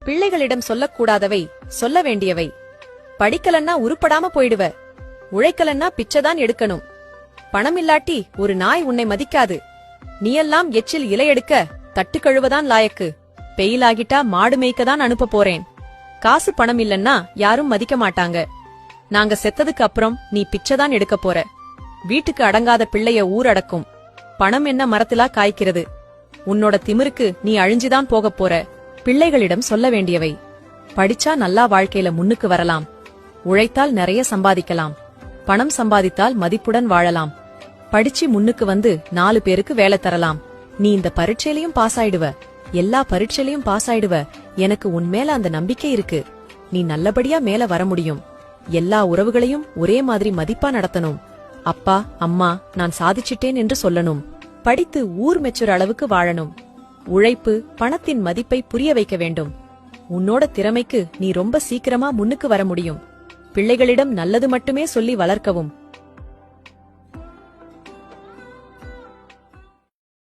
பிள்ளைகளிடம் சொல்லக்கூடாதவை சொல்ல வேண்டியவை. படிக்கலன்னா உருப்படாம போயிடுவ. உழைக்கலன்னா பிச்சைதான் எடுக்கணும். பணமில்லாட்டி ஒரு நாய் உன்னை மதிக்காது. நீயெல்லாம் எச்சில் இலையெடுக்க தட்டு கழுவதான் லாயக்கு. பெயிலாகிட்டா மாடு மேய்க்கதான் அனுப்ப போறேன். காசு பணம் இல்லன்னா யாரும் மதிக்க மாட்டாங்க. நாங்க செத்ததுக்கு அப்புறம் நீ பிச்சைதான் எடுக்க போற. வீட்டுக்கு அடங்காத பிள்ளைய ஊரடக்கும். பணம் என்ன மரத்திலா காய்க்கிறது? உன்னோட திமிருக்கு நீ அழிஞ்சுதான் போகப் போற. பிள்ளைகளிடம் சொல்ல வேண்டியவை. படிச்சா நல்லா வாழ்க்கையில முன்னுக்கு வரலாம். உழைத்தால் நிறைய சம்பாதிக்கலாம். பணம் சம்பாதித்தால் மதிப்புடன் வாழலாம். படிச்சு முன்னுக்கு வந்து 4 பேருக்கு வேலை தரலாம். நீ இந்த பரீட்சையிலையும் பாஸ் ஆயிடுவ. எல்லா பரீட்சையிலையும் பாஸ் ஆயிடுவ. எனக்கு உன் மேல அந்த நம்பிக்கை இருக்கு. நீ நல்லபடியா மேல வர முடியும். எல்லா உறவுகளையும் ஒரே மாதிரி மதிப்பா நடத்தணும். அப்பா அம்மா நான் சாதிச்சிட்டேன் என்று சொல்லணும். படித்து ஊர் மெச்சுற அளவுக்கு வாழணும். உழைப்பு பணத்தின் மதிப்பை புரிய வைக்க வேண்டும். உன்னோட திறமைக்கு நீ ரொம்ப சீக்கிரமா முன்னுக்கு வர முடியும். பிள்ளைகளிடம் நல்லது மட்டுமே சொல்லி வளர்க்கவும்